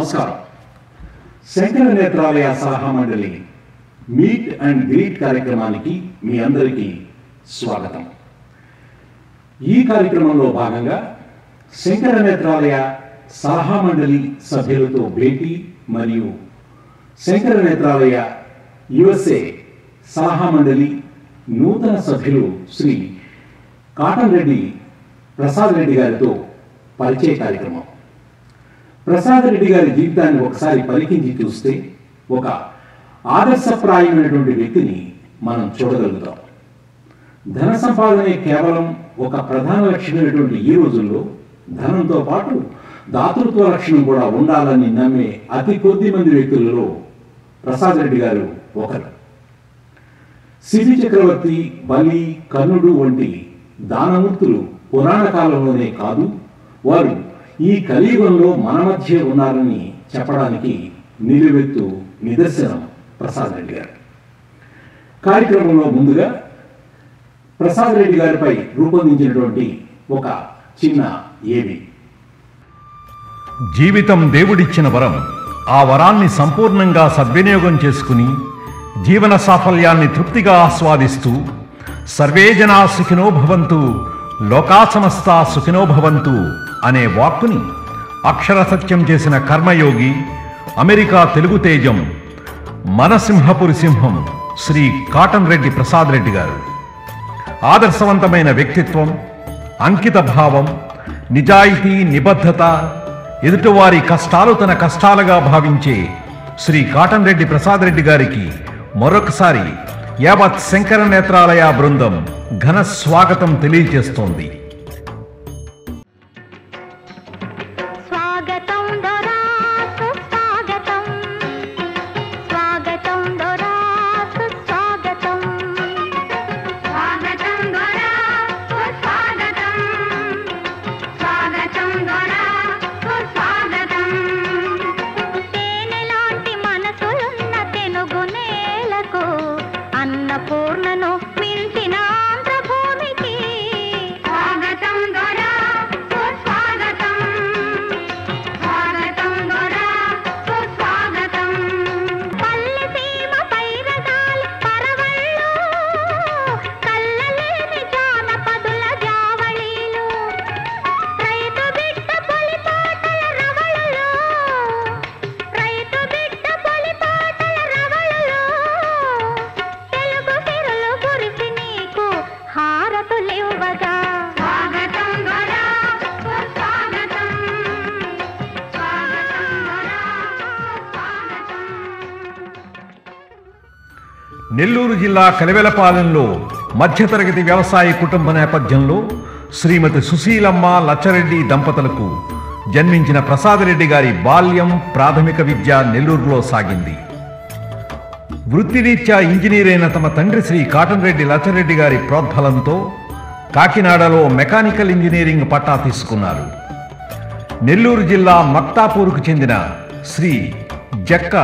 నమస్కారం. శంకర నేత్రాలయ సలహా మండలి మీట్ అండ్ గ్రీట్ కార్యక్రమానికి మీ అందరికీ స్వాగతం. ఈ కార్యక్రమంలో భాగంగా శంకర నేత్రాలయ సలహా మండలి సభ్యులతో భేటీ మరియు శంకర నేత్రాలయ USA సలహా మండలి నూతన సభ్యులు శ్రీ కాటన్ రెడ్డి ప్రసాద్ రెడ్డి గారితో పరిచయ కార్యక్రమం. ప్రసాద్ రెడ్డి గారి జీవితాన్ని ఒకసారి పరికించి చూస్తే ఒక ఆదర్శప్రాయమైనటువంటి వ్యక్తిని మనం చూడగలుగుతాం. ధన సంపాదనే కేవలం ఒక ప్రధాన లక్ష్యమైనటువంటి ఈ రోజుల్లో ధనంతో పాటు దాతృత్వ లక్షణం కూడా ఉండాలని నమ్మే అతి కొద్ది మంది వ్యక్తులలో ప్రసాద్ రెడ్డి గారు ఒకరు. శిబి చక్రవర్తి, బలి, కర్ణుడు వంటి దానమూర్తులు పురాణ కాలంలోనే కాదు, వారు ఈ కలియుగంలో మన మధ్య ఉన్నారని చెప్పడానికి నిలువెత్తు నిదర్శనం ప్రసాద్ రెడ్డి గారు. కార్యక్రమంలో ముందుగా ప్రసాద్ రెడ్డి గారిపై రూపొందించినటువంటి ఒక చిన్న ఏవి. జీవితం దేవుడిచ్చిన వరం. ఆ వరాన్ని సంపూర్ణంగా సద్వినియోగం చేసుకుని జీవన సాఫల్యాన్ని తృప్తిగా ఆస్వాదిస్తూ సర్వే జనా సుఖినో భవంతు, లోకా సమస్తా సుఖినో భవంతు అనే వాక్కుని అక్షర సత్యం చేసిన కర్మయోగి, అమెరికా తెలుగు తేజం, మన సింహపురి సింహం శ్రీ కాటన్ రెడ్డి ప్రసాద్ రెడ్డి గారు. ఆదర్శవంతమైన వ్యక్తిత్వం, అంకిత భావం, నిజాయితీ, నిబద్ధత, ఎదుటివారి కష్టాలు తన కష్టాలుగా భావించే శ్రీ కాటన్ రెడ్డి ప్రసాద్ రెడ్డి గారికి మరొకసారి యావత్ శంకర నేత్రాలయ బృందం ఘన స్వాగతం తెలియజేస్తోంది. నెల్లూరు జిల్లా కలివెలపాలెంలో మధ్యతరగతి వ్యవసాయ కుటుంబ నేపథ్యంలో శ్రీమతి సుశీలమ్మ, లచ్చరెడ్డి దంపతులకు జన్మించిన ప్రసాద్ రెడ్డి గారి బాల్యం, ప్రాథమిక విద్య నెల్లూరులో సాగింది. వృత్తిరీత్యా ఇంజనీర్ అయిన తమ తండ్రి శ్రీ కాటన్ రెడ్డి లచ్చరెడ్డి గారి ప్రోద్బలంతో కాకినాడలో మెకానికల్ ఇంజనీరింగ్ పట్టా తీసుకున్నారు. నెల్లూరు జిల్లా మక్తాపూర్కు చెందిన శ్రీ జక్క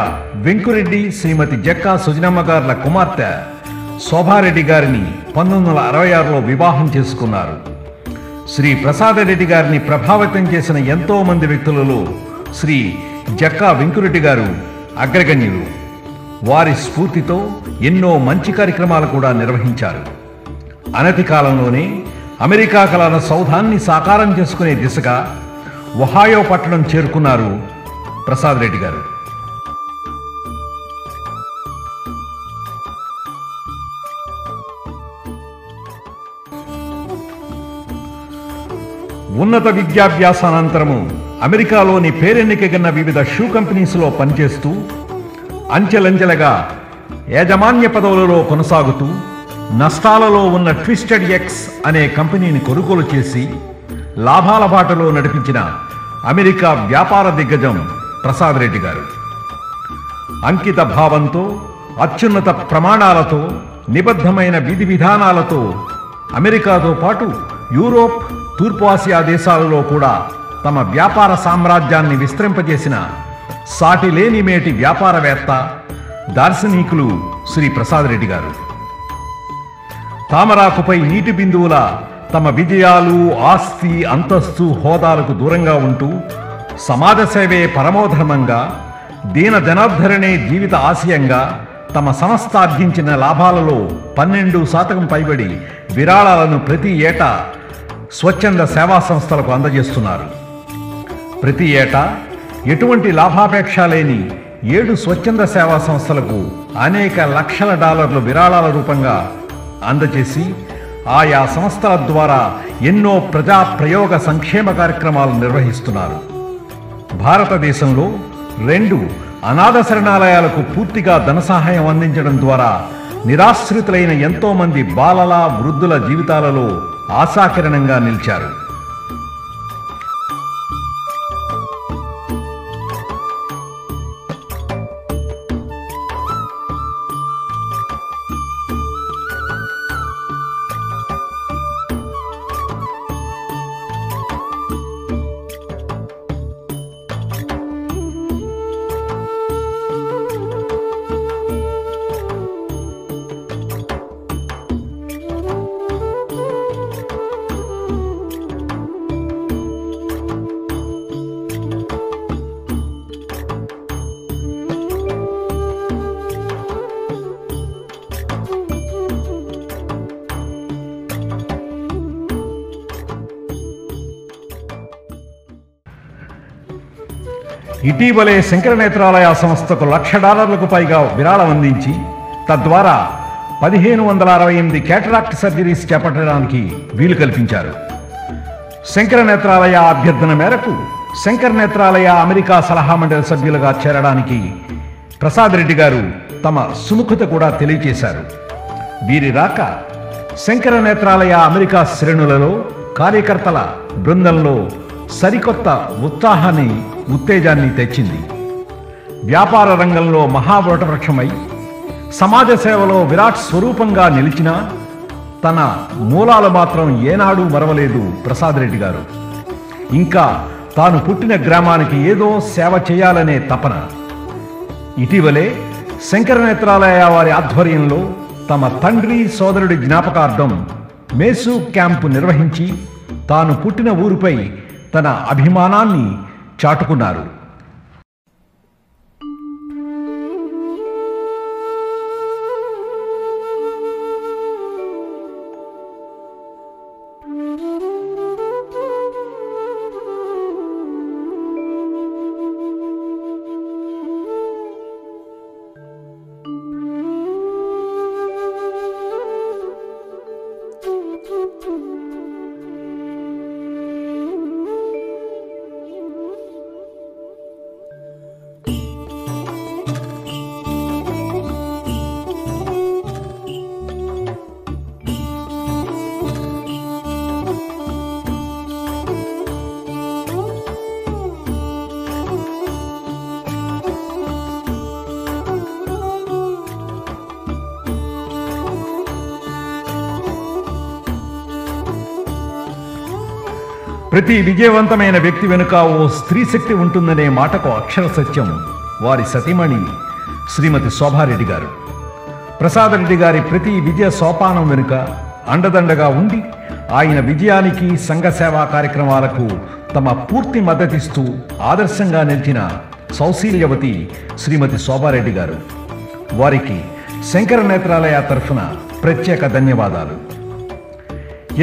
వెంకురెడ్డి, శ్రీమతి జక్క సుజనమ్మ గార్ల కుమార్తె శోభారెడ్డి గారిని 1966లో వివాహం చేసుకున్నారు. శ్రీ ప్రసాద్ రెడ్డి గారిని ప్రభావితం చేసిన ఎంతో మంది వ్యక్తులలో శ్రీ జక్క వెంకురెడ్డి గారు అగ్రగణ్యులు. వారి స్ఫూర్తితో ఎన్నో మంచి కార్యక్రమాలు కూడా నిర్వహించారు. అనతి కాలంలోనే అమెరికా కళల సౌధాన్ని సాకారం చేసుకునే దిశగా ఒహాయో పట్టణం చేరుకున్నారు ప్రసాద్ రెడ్డి గారు. ఉన్నత విద్యాభ్యాసానంతరము అమెరికాలోని పేరెన్నికగన్న వివిధ షూ కంపెనీస్లో పనిచేస్తూ అంచెలంచెలుగా యాజమాన్య పదవులలో కొనసాగుతూ నష్టాలలో ఉన్న ట్విస్టెడ్ ఎక్స్ అనే కంపెనీని కొనుగోలు చేసి లాభాల బాటలో నడిపించిన అమెరికా వ్యాపార దిగ్గజం ప్రసాద్ రెడ్డి గారు. అంకిత భావంతో, అత్యున్నత ప్రమాణాలతో, నిబద్ధమైన విధి విధానాలతో అమెరికాతో పాటు యూరోప్, తూర్పు ఆసియా దేశాలలో కూడా తమ వ్యాపార సామ్రాజ్యాన్ని విస్తరింపజేసిన సాటిలేని మేటి వ్యాపారవేత్త, దార్శనికులు శ్రీ ప్రసాద్ రెడ్డి గారు. తామరాకుపై నీటి బిందువుల తమ విజయాలు, ఆస్తి, అంతస్తు, హోదాలకు దూరంగా ఉంటూ సమాజ సేవే పరమోధర్మంగా, దీన జనార్దరణే జీవిత ఆశయంగా తమ సంస్థ ఆర్జించిన లాభాలలో 12% పైబడి విరాళాలను ప్రతి ఏటా స్వచ్ఛంద సేవా సంస్థలకు అందజేస్తున్నారు. ప్రతి ఏటా ఎటువంటి లాభాపేక్ష లేని 7 స్వచ్ఛంద సేవా సంస్థలకు అనేక లక్షల డాలర్లు విరాళాల రూపంగా అందజేసి ఆయా సంస్థల ద్వారా ఎన్నో ప్రజా ప్రయోగ సంక్షేమ కార్యక్రమాలు నిర్వహిస్తున్నారు. భారతదేశంలో 2 అనాథ శరణాలయాలకు పూర్తిగా ధన సహాయం అందించడం ద్వారా నిరాశ్రితులైన ఎంతో మంది బాలల, వృద్ధుల జీవితాలలో ఆశాకిరణంగా నిలిచారు. ఇటీవలే శంకర నేత్రాలయ సంస్థకు $1,00,000 పైగా విరాళం అందించి తద్వారా 1568 క్యాటరాక్ట్ సర్జరీస్ చేపట్టడానికి వీలు కల్పించారు. శంకర నేత్రాలయ అభ్యర్థన మేరకు శంకర నేత్రాలయ అమెరికా సలహా మండలి సభ్యులుగా చేరడానికి ప్రసాద్ రెడ్డి గారు తమ సుముఖత కూడా తెలియజేశారు. వీరి రాక శంకర నేత్రాలయ అమెరికా శ్రేణులలో, కార్యకర్తల బృందంలో సరికొత్త ఉత్సాహాన్ని, ఉత్తేజాన్ని తెచ్చింది. వ్యాపార రంగంలో మహావృక్షమై సమాజ సేవలో విరాట్ స్వరూపంగా నిలిచిన తన మూలాలు మాత్రం ఏనాడూ మరవలేదు ప్రసాద్ రెడ్డి గారు. ఇంకా తాను పుట్టిన గ్రామానికి ఏదో సేవ చేయాలనే తపన. ఇటీవలే శంకర నేత్రాలయ వారి ఆధ్వర్యంలో తమ తండ్రి సోదరుడి జ్ఞాపకార్థం మేసు క్యాంపు నిర్వహించి తాను పుట్టిన ఊరిపై తన అభిమానాన్ని చాటుకున్నారు. ప్రతి విజయవంతమైన వ్యక్తి వెనుక ఓ స్త్రీ శక్తి ఉంటుందనే మాటకు అక్షర సత్యం వారి సతీమణి శ్రీమతి శోభారెడ్డి గారు. ప్రసాద్ రెడ్డి గారి ప్రతి విజయ సోపానం వెనుక అండదండగా ఉండి ఆయన విజయానికి, సంఘ సేవా కార్యక్రమాలకు తమ పూర్తి మద్దతిస్తూ ఆదర్శంగా నిలిచిన సౌశీల్యవతి శ్రీమతి శోభారెడ్డి గారు. వారికి శంకర నేత్రాలయ తరఫున ప్రత్యేక ధన్యవాదాలు.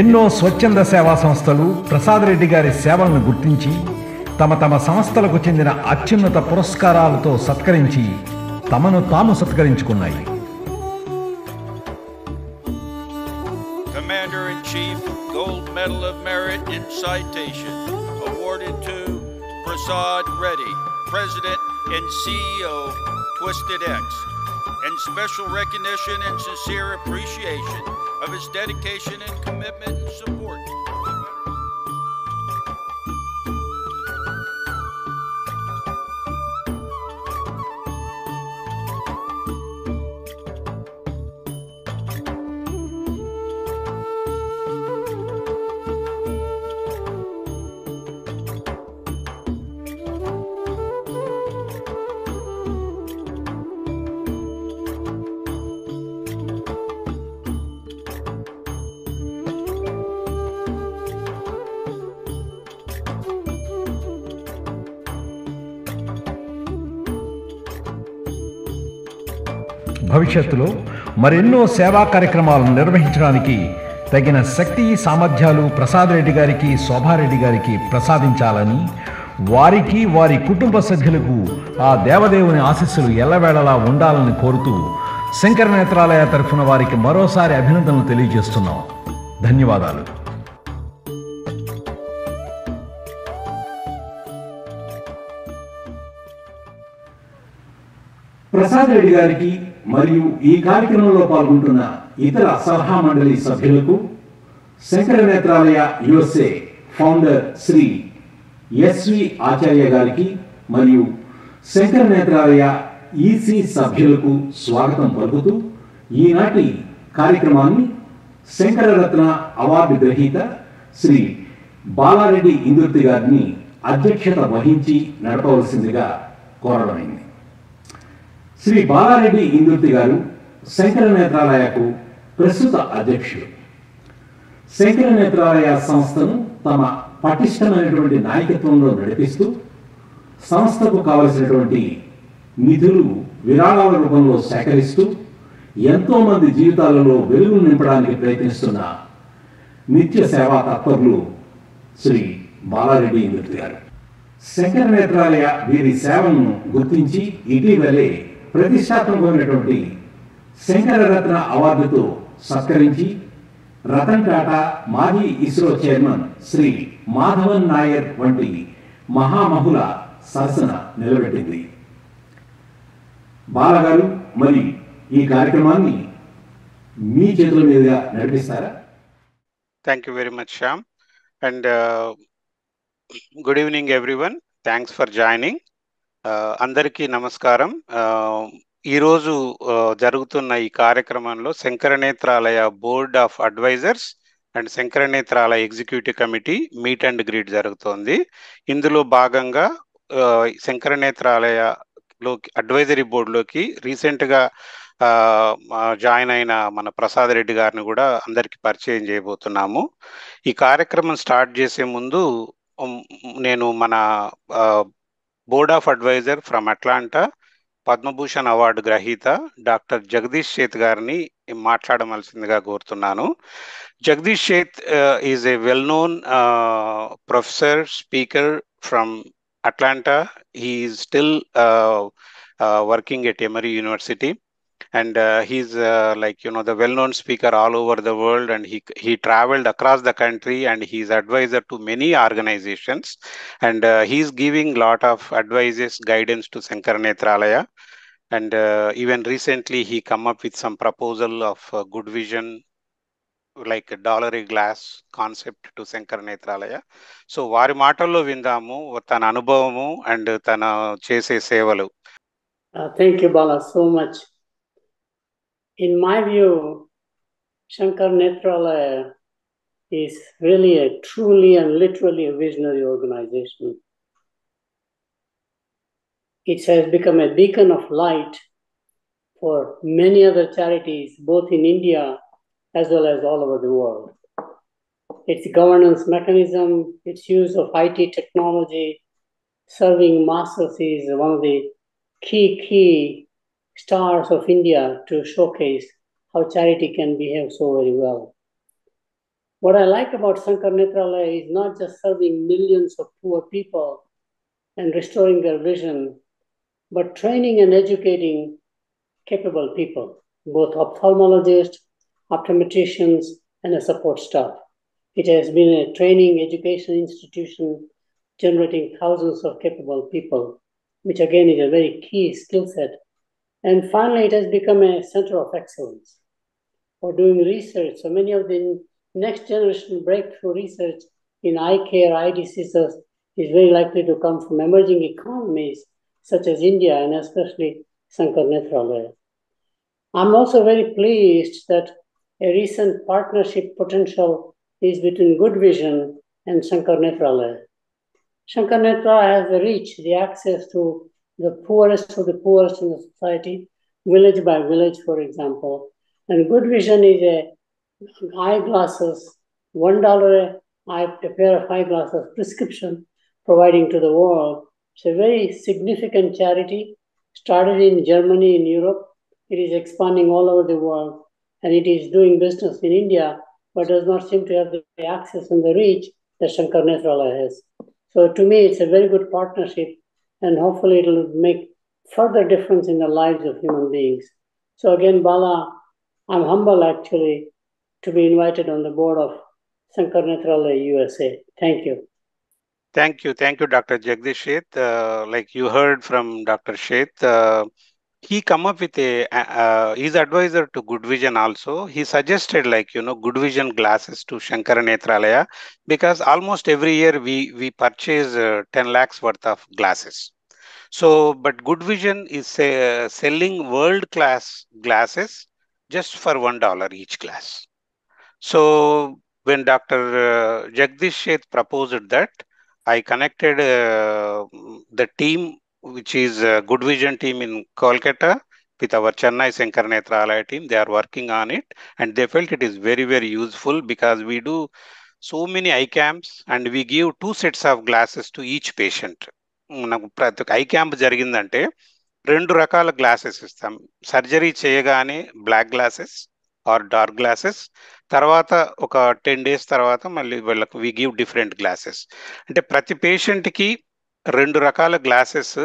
ఎన్నో స్వచ్ఛంద సేవా సంస్థలు ప్రసాద్ రెడ్డి గారి సేవలను గుర్తించి తమ సంస్థలకు చెందిన అత్యున్నత పురస్కారాలతో సత్కరించి తమను తాము సత్కరించుకున్నాయి. Commander in Chief Gold Medal of Merit in Citation awarded to Prasad Reddy, President and CEO Twisted X, and special recognition and sincere appreciation of his dedication and commitment and support. భవిష్యత్తులో మరెన్నో సేవా కార్యక్రమాలను నిర్వహించడానికి తగిన శక్తి సామర్థ్యాలు ప్రసాద్ రెడ్డి గారికి శోభారెడ్డి గారికి ప్రసాదించాలని, వారికి వారి కుటుంబ సభ్యులకు ఆ దేవదేవుని ఆశీస్సులు ఎల్లవేళలా ఉండాలని కోరుతూ శంకర నేత్రాలయ తరఫున వారికి మరోసారి అభినందనలు తెలియజేస్తున్నాం. ధన్యవాదాలు. ప్రసాద్ రెడ్డి గారికి మరియు ఈ కార్యక్రమంలో పాల్గొంటున్న ఇతర సలహా మండలి సభ్యులకు Sankara Nethralaya USA founder Shri S V Acharya గారికి మరియు శంకర నేత్రాలయ ఈసీ సభ్యులకు స్వాగతం పలుకుతూ ఈనాటి కార్యక్రమాన్ని శంకరరత్న అవార్డు గ్రహీత శ్రీ బాలారెడ్డి ఇందుర్తి గారిని అధ్యక్షత వహించి నడపవలసిందిగా కోరడమైంది. శ్రీ బాలారెడ్డి ఇందుర్తి గారు శంకర నేత్రాలయకు ప్రస్తుత అధ్యక్షుడు. శంకర నేత్రాలయ సంస్థను తమ పటిష్టమైనటువంటి నాయకత్వంలో నడిపిస్తూ సంస్థకు కావలసినటువంటి నిధులు విరాళాల రూపంలో సేకరిస్తూ ఎంతో మంది జీవితాలలో వెలుగులు నింపడానికి ప్రయత్నిస్తున్న నిత్య సేవా తత్పరులు శ్రీ బాలారెడ్డి ఇందుర్తి గారు. శంకర నేత్రాలయ వీరి సేవలను గుర్తించి ఇటీవలే ప్రతిష్టాత్మకమైనటువంటి శంకరరత్న అవార్డుతో సత్కరించి రతన్ టాటా, మాజీ ఇస్రో చైర్మన్ శ్రీ మాధవన్ నాయర్ వంటి మహామహుల సరసన నిలబెట్టింది. బాలగారు మరి ఈ కార్యక్రమాన్ని మీ చేతుల మీదుగా నడిపిస్తారా? Thank you very much, Shyam. And good evening, everyone. Thanks for joining. అందరికీ నమస్కారం. ఈరోజు జరుగుతున్న ఈ కార్యక్రమంలో Sankara Nethralaya board of advisors and Sankara Nethralaya executive committee meet and greet జరుగుతోంది. ఇందులో భాగంగా శంకర నేత్రాలయలోకి అడ్వైజరీ బోర్డులోకి రీసెంట్గా జాయిన్ అయిన మన ప్రసాద్ రెడ్డి గారిని కూడా అందరికీ పరిచయం చేయబోతున్నాము. ఈ కార్యక్రమం స్టార్ట్ చేసే ముందు నేను మన board of adviser from Atlanta Padma Bhushan award గ్రహీత డాక్టర్ జగదీష్ షేత్ గారిని మాట్లాడవలసిందిగా కోరుతున్నాను. Jagdish Sheth is a well known professor speaker from Atlanta. He is still working at Emory University, and he's the well-known speaker all over the world, and he traveled across the country, and he's advisor to many organizations, and he's giving lot of advices, guidance to Sankara Nethralaya, and even recently he come up with some proposal of good vision, like a dollar a glass concept to Sankara Nethralaya. So వారి మాటల్లో విందాము తన అనుభవము and తన చేసే సేవలు. Thank you, Bala, so much. In my view, Shankara Nethralaya is really a truly and literally a visionary organization. It has become a beacon of light for many other charities, both in India as well as all over the world. Its governance mechanism, its use of IT technology, serving masses is one of the key stars of India to showcase how charity can behave so very well. What I like about Sankara Nethralaya is not just serving millions of poor people and restoring their vision, but training and educating capable people, both ophthalmologists, optometricians, and a support staff. It has been a training education institution generating thousands of capable people, which again is a very key skill set. And finally, it has become a center of excellence for doing research. So many of the next generation breakthrough research in eye care, eye diseases is very likely to come from emerging economies such as India and especially Sankara Nethralaya. I'm also very pleased that a recent partnership potential is between Good Vision and Sankara Nethralaya. Sankara Nethralaya has the reach, the access to the poorest of the poorest in the society, village by village, for example. And Good Vision is a eyeglasses, $1 a pair of eyeglasses prescription providing to the world. It's a very significant charity, started in Germany, in Europe, it is expanding all over the world, and it is doing business in India, but does not seem to have the access and the reach that Shankar Nethralaya has. So to me, it's a very good partnership, and hopefully it will make further difference in the lives of human beings. So again, Bala, I'm humble actually to be invited on the board of Shankar Nethralaya USA. Thank you. Thank you, Dr. Jagdish Sheth. Like you heard from Dr. Sheth, he come up with his advisor to Good Vision also. He suggested Good Vision glasses to Shankar Nethralaya, because almost every year we purchase 10 lakhs worth of glasses. So, but Good Vision is selling world-class glasses just for $1 each glass. So when Dr. Jagdish Sheth proposed that, I connected the team, which is Good Vision team in Kolkata, with our Chennai Shankar Nethralaya team. They are working on it, and they felt it is very, very useful, because we do so many eye camps and we give 2 sets of glasses to each patient. నాకు ప్రతి I camp జరిగిందంటే 2 రకాల glasses ఇస్తాం. Surgery చేయగానే black glasses or dark glasses, తర్వాత ఒక 10 days తర్వాత మళ్ళీ వీళ్ళకు వి గివ్ డిఫరెంట్ గ్లాసెస్. అంటే ప్రతి పేషెంట్కి 2 రకాల గ్లాసెస్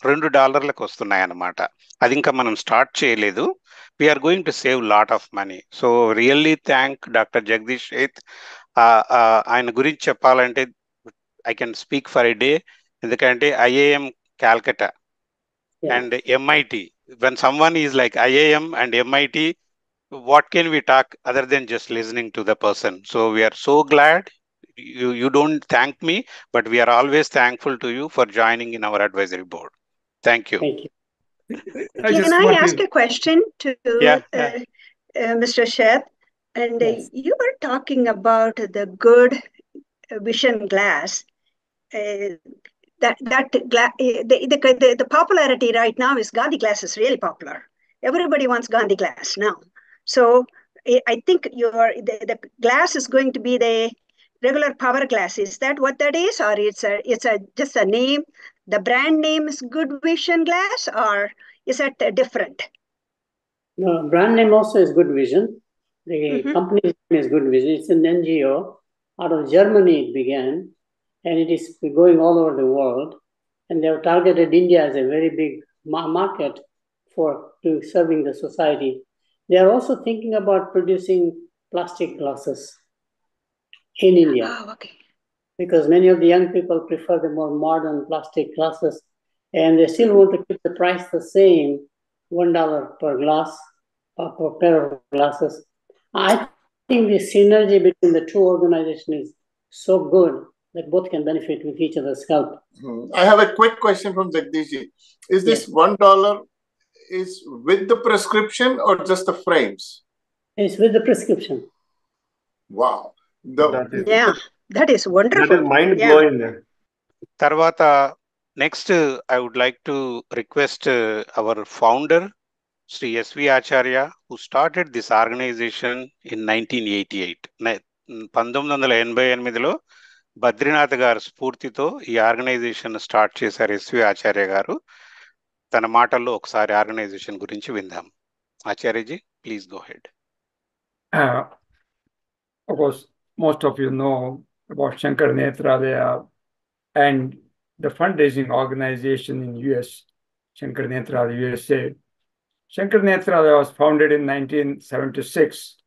$2లకు వస్తున్నాయి అన్నమాట. అది ఇంకా మనం స్టార్ట్ చేయలేదు. We're going to save lot of money. So really thank doctor Jagadish Sheth. ఆయన గురించి చెప్పాలంటే I can speak for a day, ఎందుకంటే IIM Calcutta and MIT. When someone is like IIM and MIT, what can we talk other than just listening to the person? So we are so glad. You don't thank me, but we are always thankful to you for joining in our advisory board. Thank you. Thank you. Can I ask a question to Mr. Sheth? And Yes. you were talking about the Good Vision glass. The popularity right now is Gandhi glass is really popular. Everybody wants Gandhi glass now. So I think the glass is going to be the regular power glass. Is that what that is, or it's just a name? The brand name is Good Vision glass, or is that different? No, brand name also is Good Vision. The company's name is Good Vision. It's an NGO. Out of Germany it began, and it is going all over the world. And they have targeted India as a very big market to serving the society. They are also thinking about producing plastic glasses in India. Oh, okay. Because many of the young people prefer the more modern plastic glasses, and they still want to keep the price the same, $1 per glass, per pair of glasses. I think the synergy between the two organizations is so good that both can benefit with each other's help. I have a quick question from Jagdish ji. Is this $1 is with the prescription or just the frames? It's with the prescription. Wow. That is wonderful. That is mind-blowing. Tarvata, next I would like to request our founder, Sri S.V. Acharya, who started this organization in 1988. 1988లో బద్రీనాథ్ గారు స్ఫూర్తితో ఈ organization start చేశారు S V Acharya గారు. తన మాటల్లో ఒకసారి organization గురించి విందాం. Acharyaji, please go ahead. Of course, most of you know about Shankar Nethralaya and the fundraising organization in US, Shankar Nethralaya USA. Shankar Nethralaya was founded in 1976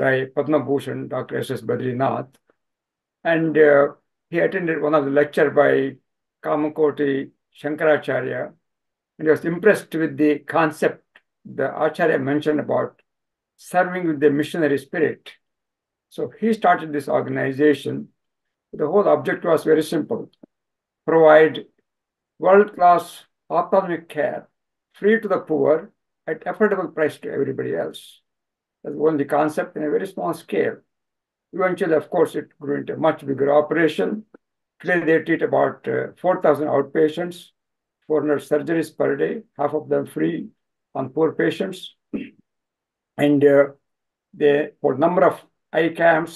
by Padma Bhushan, Dr. S.S. Badrinath. And he attended one of the lecture by Kamakoti Shankaracharya, and he was impressed with the concept the Acharya mentioned about serving with the missionary spirit. So he started this organization. The whole objective was very simple: provide world-class ophthalmic care, free to the poor, at affordable price to everybody else. That's one the concept in a very small scale. Eventually, of course, it grew into a much bigger operation. Today, they treat about 4,000 outpatients, 400 surgeries per day, half of them free on poor patients. And for a number of eye camps,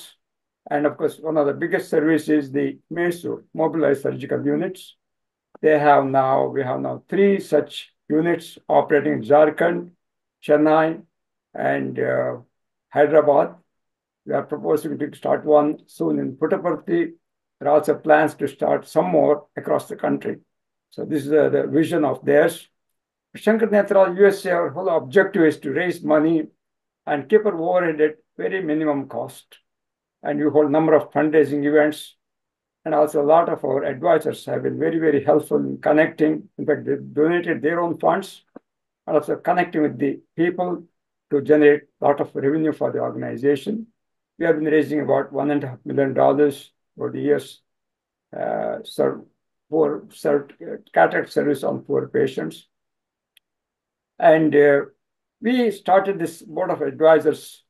and of course, one of the biggest services is the Mysore mobilized surgical units. We have now 3 such units operating in Jharkhand, Chennai, and Hyderabad. We are proposing to start one soon in Puttaparthi. There are also plans to start some more across the country. So this is the vision of theirs. Shankar Nethralaya USA, our whole objective is to raise money and keep our overhead at very minimum cost. And we hold a number of fundraising events. And also a lot of our advisors have been very, very helpful in connecting. In fact, they donated their own funds and also connecting with the people to generate a lot of revenue for the organization. We have been raising about $1.5 million over the years for cataract service on poor patients. And we started this board of advisors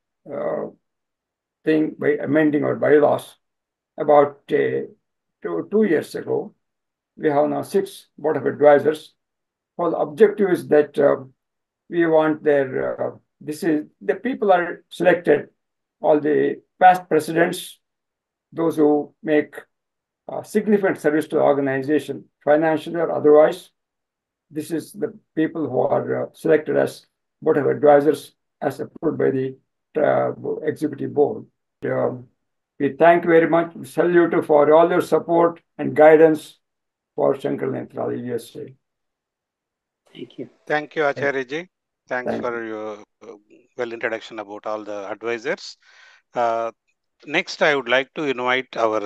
thing by amending our bylaws about 2 years ago. We have now 6 board of advisors. Well, the objective is that we want the people are selected, all the past presidents, those who make significant service to the organization, financially or otherwise. This is the people who are selected as board of advisors as approved by the executive board. We thank you very much. We salute you for all your support and guidance for Shankar Nethralaya USA. Thank you. Thank you, Acharya-ji. Thanks for your well introduction about all the advisors. Next, I would like to invite our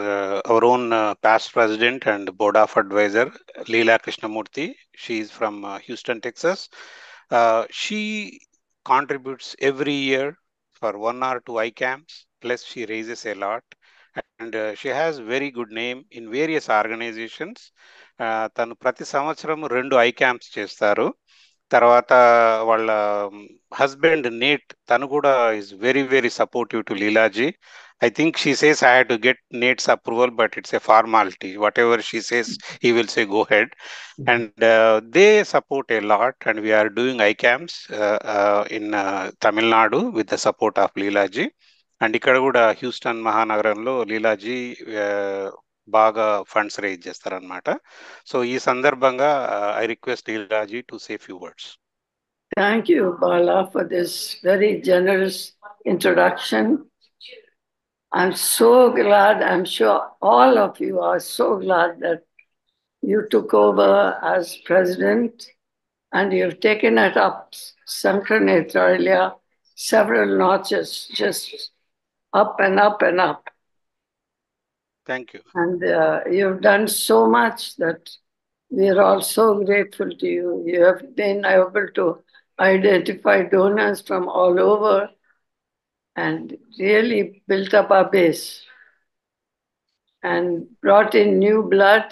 own past president and board of advisor, Leela Krishnamurthy. She is from Houston, Texas. She contributes every year for 1 or 2 ICAMs, plus she raises a lot. And she has very good name in various organizations. తను ప్రతి సంవత్సరం 2 ICAMs చేస్తారు. తర్వాత వాళ్ళ husband Nate తను కూడా is very very supportive to Leelaji. I think she says I had to get Nate's approval, but it's a formality. Whatever she says, he will say go ahead. And they support a lot, and we are doing ICAMs in Tamil Nadu with the support of Leelaji. And ఇక్కడ కూడా Houston మహానగరంలో లీలాజీ బాగా funds raise చేస్తారనమాట. So ఈ సందర్భంగా I request Leelaji to say a few words. Thank you, Bala, for this very generous introduction. I'm so glad, I'm sure all of you are so glad that you took over as president and you've taken it up, Shankar Nethralaya, several notches, just up and up and up. Thank you. And you've done so much that we're all so grateful to you. You have been able to identify donors from all over and really built up our base and brought in new blood,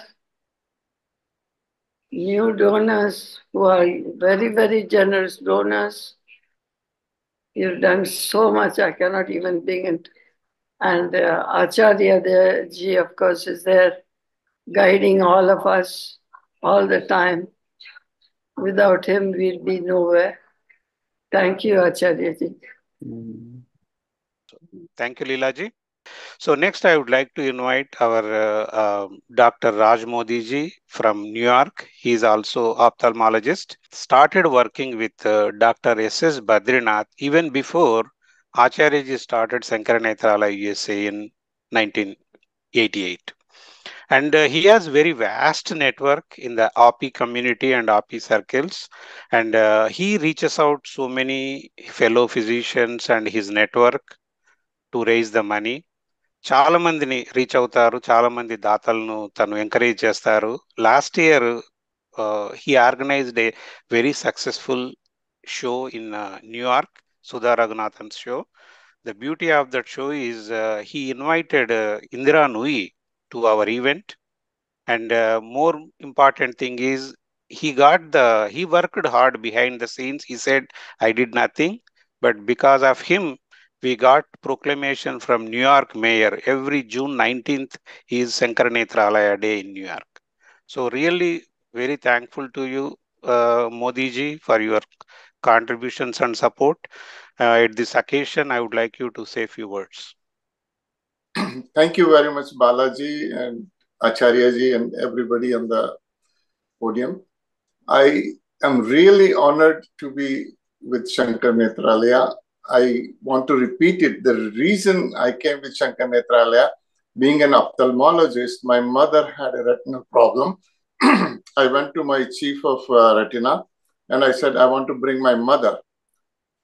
new donors who are very, very generous donors. You've done so much, I cannot even begin. And Acharya ji, of course, is there guiding all of us all the time. Without him, we'll be nowhere. Thank you, Acharya ji. Thank you, Leelaji. So next, I would like to invite our Dr. Raj Modi ji from New York. He is also ophthalmologist. Started working with Dr. S.S. Badrinath even before Acharya ji started Shankar Nethralaya USA in 1988. And he has very vast network in the OPI community and OPI circles. And he reaches out so many fellow physicians and his network to raise the money. చాలా మందిని reach అవుతారు, చాలా మంది దాతలను తను encourage చేస్తారు. Last year he organised a very successful show in New York, Sudha Raghunathan show. The beauty of that show is he invited Indira Nooyi to our event. And more important thing is he worked hard behind the scenes. He said, I did nothing, but because of him, we got proclamation from New York mayor. Every June 19th is Shankar Nethralaya Day in New York. So really very thankful to you, Modi ji, for your contributions and support. At this occasion, I would like you to say a few words. Thank you very much, Balaji and Acharya ji and everybody on the podium. I am really honored to be with Shankar Nethralaya. I want to repeat it. The reason I came with Shankar Nethralaya, being an ophthalmologist, my mother had a retinal problem. I went to my chief of retina and I said, I want to bring my mother.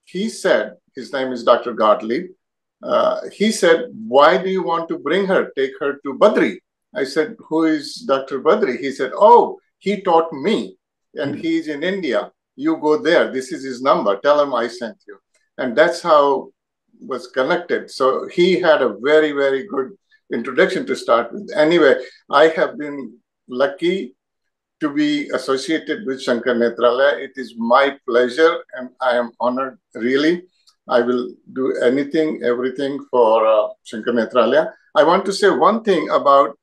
He said, his name is Dr. Gottlieb. He said, why do you want to bring her? Take her to Badri. I said, who is Dr. Badri? He said, oh, he taught me and he's in India. You go there. This is his number. Tell him I sent you. And that's how it was connected. So he had a very, very good introduction to start with. Anyway, I have been lucky to be associated with Shankar Nethralaya. It is my pleasure and I am honored, really. I will do anything, everything for Shankar Nethralaya. I want to say one thing about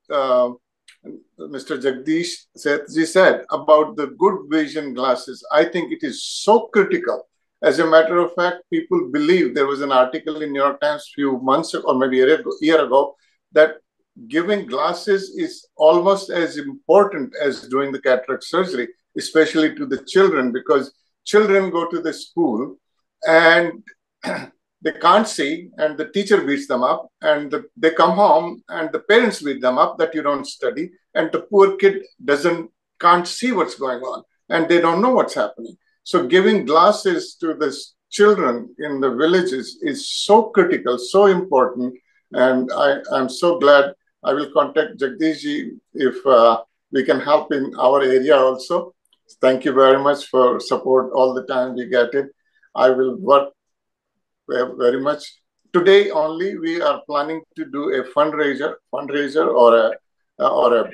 Mr. Jagdish Sethji said about the good vision glasses. I think it is so critical. As a matter of fact, people believe, there was an article in New York Times a few months or maybe a year ago that giving glasses is almost as important as doing the cataract surgery, especially to the children, because children go to the school and they can't see and the teacher beats them up, and they come home and the parents beat them up that you don't study, and the poor kid can't see what's going on and they don't know what's happening. So giving glasses to the children in the villages is so critical, so important. And I'm so glad. I will contact Jagdishji if we can help in our area also. Thank you very much for support all the time we get it. I will work very much. Today only we are planning to do a fundraiser or a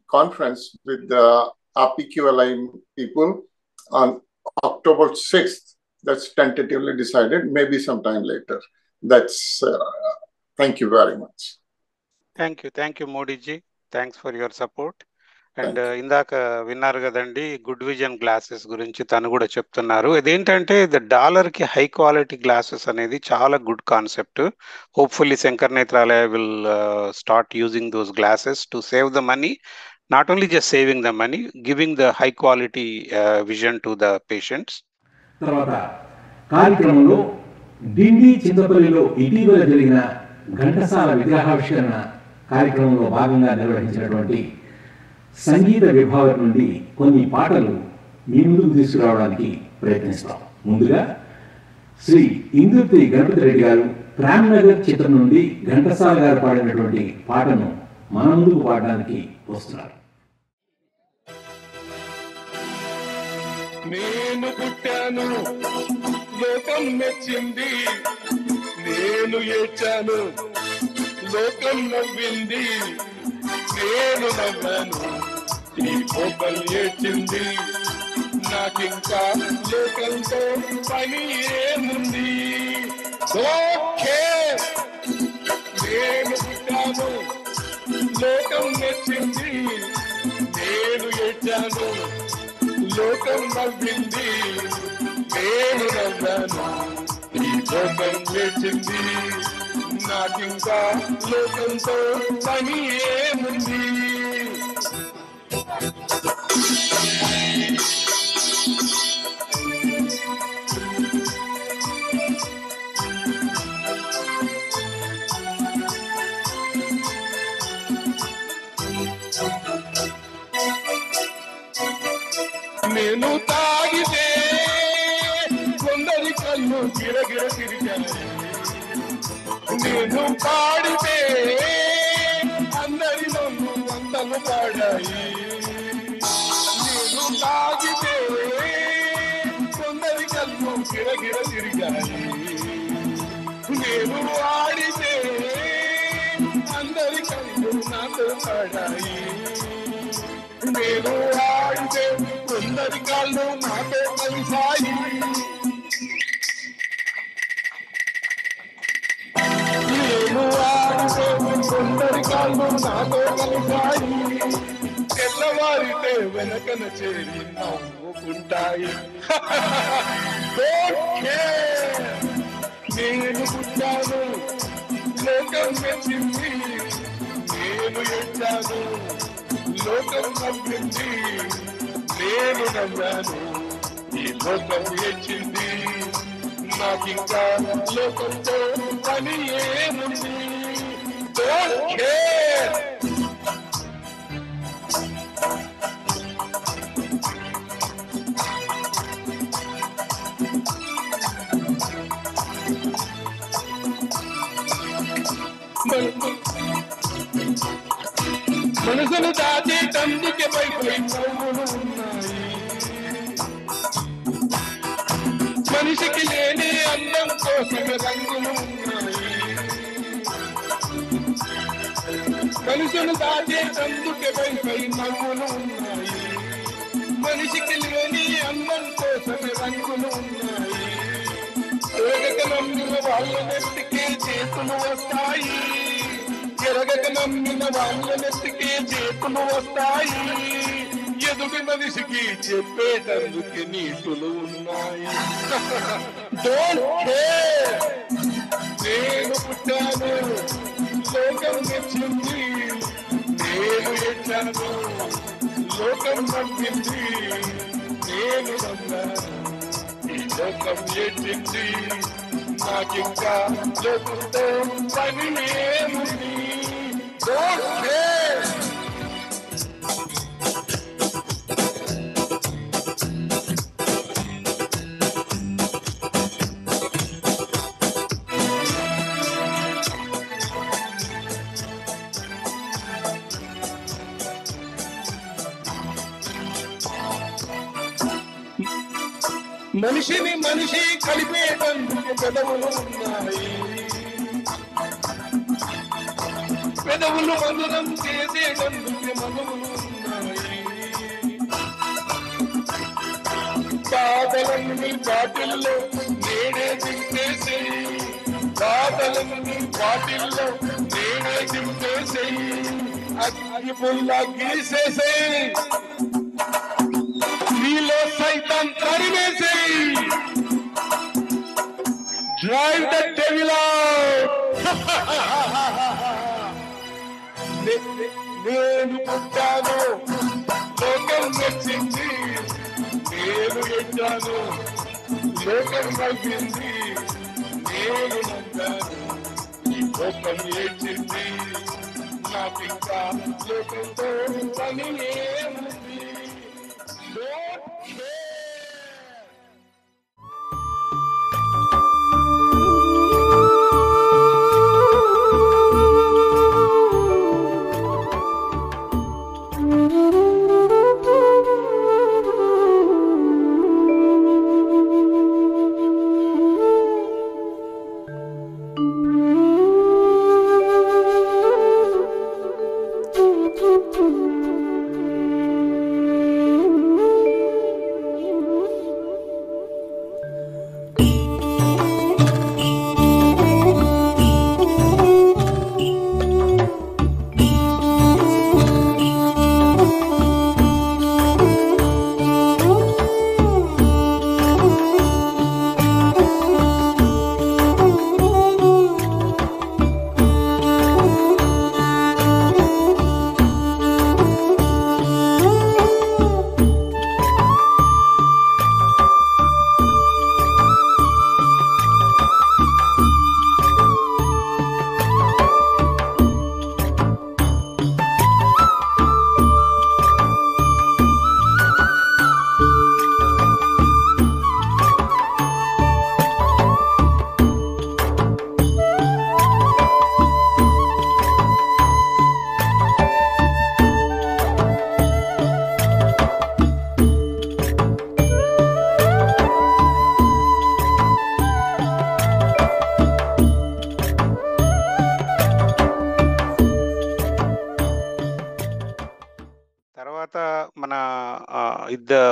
conference with the RPQLI people on October 6th. That's tentatively decided, maybe sometime later. That's thank you very much. Thank you, Modi ji. Thanks for your support. And ఇందాక విన్నారు కదండి, good vision glasses గురించి తను కూడా చెప్తున్నారు. ఇదేంటంటే $1కి high quality glasses అనేది చాలా good concept. Hopefully Shankar Nethralaya will start using those glasses to save the money. Not only just saving the money, giving the high quality vision to the patients. తర్వాత కార్యక్రమంలో డిండి చింతపల్లిలో ఇటీవల జరిగిన ఘంటసాల విగ్రహావిష్కరణ కార్యక్రమంలో భాగంగా నిర్వహించినటువంటి సంగీత విభాగం నుండి కొన్ని పాటలు మీ ముందుకు తీసుకురావడానికి ప్రయత్నిస్తాం. ముందుగా శ్రీ ఇందుర్తి గణపతి రెడ్డి గారు ప్రేమ్నగర్ చిత్రం నుండి ఘంటసాల గారు పాడినటువంటి పాటను మన ముందుకు పాడడానికి వస్తున్నారు. నేను పుట్టాను, లోకం మెచ్చింది, నేను ఏడ్చాను, లోకం నవ్వింది, నేను నవ్వాను, ఈ లోకం ఏడ్చింది, నాకింకా లోకంతో పని ఏముంది. ఓకే, నేను పుట్టాను, లోకం మెచ్చింది, నేను ఏడ్చాను, లోకం నవ్వింది, నేను నవ్వాను, ఈ లోకం ఏడ్చింది, నాకింకా లోకంతో పని ఏముంది. నేను తాగితే కొందరి కళ్ళు గిరగిర తిరిగాయి, నేను పాడితే అందరి నన్ను వందలు పాడాయి. నేను తాగితే కొందరి కళ్ళు గిరగిర తిరిగాయి, నేను ఆడితే అందరి కళ్ళు నాతో పాడాయి. నేను ఆడితే కొందరి కళ్ళు నాతో కలిసాయి. నేను ఆడితే కొందరి కాళ్ళు నాతో కలిసాయి, తెల్లవారితే వెనకన చేరి నవ్వుకుంటాయి. నేను పుట్టాను, లోకం మెచ్చింది, నేను ఎడ్చాను, లోకం నవ్వింది, నేను నవ్వాను, ఈ లోకం ఏడ్చింది, నాకింకా లోకంతో పని ఏముంది. Don't care. మనసును దాచేటందుకే పై నవ్వులు ఉన్నాయి. మనిషికి లేని అందం కోసం రంగులు ఉన్నాయి. మనసును దాచేటందుకే పై నవ్వులు ఉన్నాయి. మనిషికి లేని అందం కోసం రంగులు ఉన్నాయి. ఎరగక నమ్మిన వాళ్ళ నెత్తికే చేతులు వస్తాయి. ఎరగక నమ్మిన వాళ్ళ నెత్తికే చేతులు వస్తాయి. ఎదుటి మనిషికి చెప్పేటందుకు నీతులు ఉన్నాయి. Don't care. నేను పుట్టాను, లోకం మెచ్చింది. నేను ఎచ్చాను, లోకం నమ్మింది. నేను నమ్మాను, ఈ లోకం ఎచ్చింది. నాకింకా లోకంతో పని ఏముంది. Don't care. మనిషిని మనిషి కలిపేటందుకు పెదవులు ఉన్నాయి. పెదవులు మధురం చేసేటందుకు మధువులు ఉన్నాయి. బాధలన్నీ బాటిల్లో నేనే దింపేసేయి. బాధలన్నీ బాటిల్లో నేనే దింపేసేయి. అగ్గి పుల్ల గీసేసేయి. నీలో సైతం తరిమేసేయి. Drive the devil out. నేను పుట్టాను, లోకం మెచ్చింది. నేను ఎచ్చాను, లోకం నవ్వింది. నేను నమ్మాను, ఈ లోకం ఏడ్చింది. నాకింకా లోకంతో పని ఏముంది. Don't care.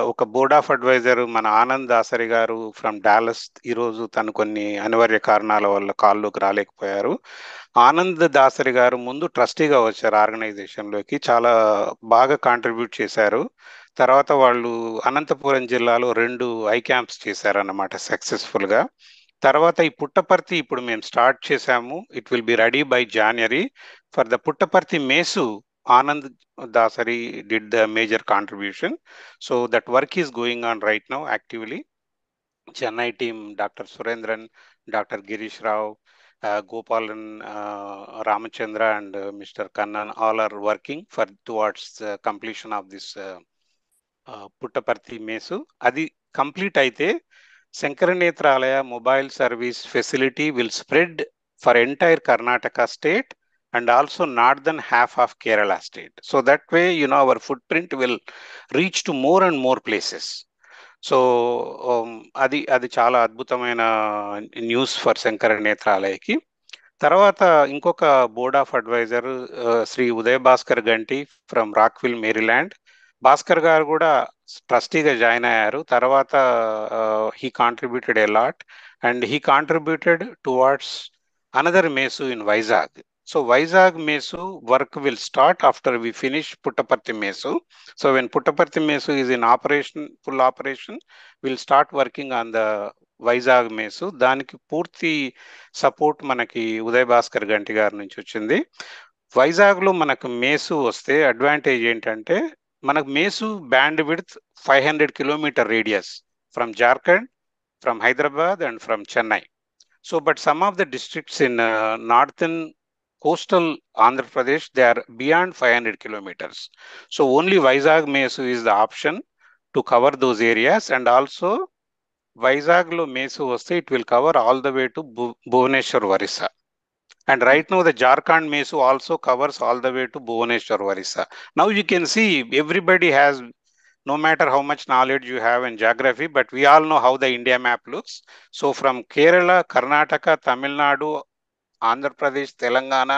ఒక బోర్డ్ ఆఫ్ అడ్వైజర్ మన ఆనంద్ దాసరి గారు ఫ్రమ్ డాలస్ ఈరోజు తను కొన్ని అనివార్య కారణాల వల్ల కాల్లోకి రాలేకపోయారు. ఆనంద్ దాసరి గారు ముందు ట్రస్టీగా వచ్చారు ఆర్గనైజేషన్లోకి, చాలా బాగా కాంట్రిబ్యూట్ చేశారు. తర్వాత వాళ్ళు అనంతపురం జిల్లాలో 2 ఐ క్యాంప్స్ చేశారన్నమాట సక్సెస్ఫుల్గా. తర్వాత ఈ పుట్టపర్తి ఇప్పుడు మేము స్టార్ట్ చేశాము. It will be ready by January for the Puttaparthi MESU Anand Dasari did the major contribution. So that work is going on right now actively. Chennai team, Dr. Surendran, Dr. Girish Rao, Gopalan, Ramachandra, and Mr. Kannan all are working towards the completion of this Puttaparthi Mesu. Adi complete aite Shankaranethralaya mobile service facility will spread for entire Karnataka state and also northern half of Kerala state. So that way, our footprint will reach to more and more places. So అది చాలా అద్భుతమైన news for శంకరనేత్రాలయకి. తర్వాత ఇంకొక board of adviser Shri Uday Bhaskar Ganti from రాక్విల్ Maryland. Bhaskar గారు కూడా ట్రస్టీగా join అయ్యారు. తర్వాత he contributed a lot and he contributed towards another MESU in Vizag. So Vizag Mesu work will start after we finish Puttaparthi Mesu. So when Puttaparthi Mesu is in operation, full operation, we'll start working on the Vizag Mesu. Daniki పూర్తి support మనకి ఉదయ్ భాస్కర్ గంటి గారి నుంచి వచ్చింది. వైజాగ్లో మనకు మేసు వస్తే advantage ఏంటంటే మనకు MESU bandwidth 500 kilometre radius from Jharkhand, from Hyderabad and from Chennai. So but some of the districts in northern coastal Andhra Pradesh, they are beyond 500 kilometers. So only Vizag Mesu is the option to cover those areas. And also Vizag lo Mesu vaste, it will cover all the way to Bhubaneswar, Orissa. And right now the Jharkhand Mesu also covers all the way to Bhubaneswar, Orissa. Now you can see everybody has, no matter how much knowledge you have in geography, but we all know how the India map looks. So from Kerala, Karnataka, Tamil Nadu, Andhra Pradesh, Telangana,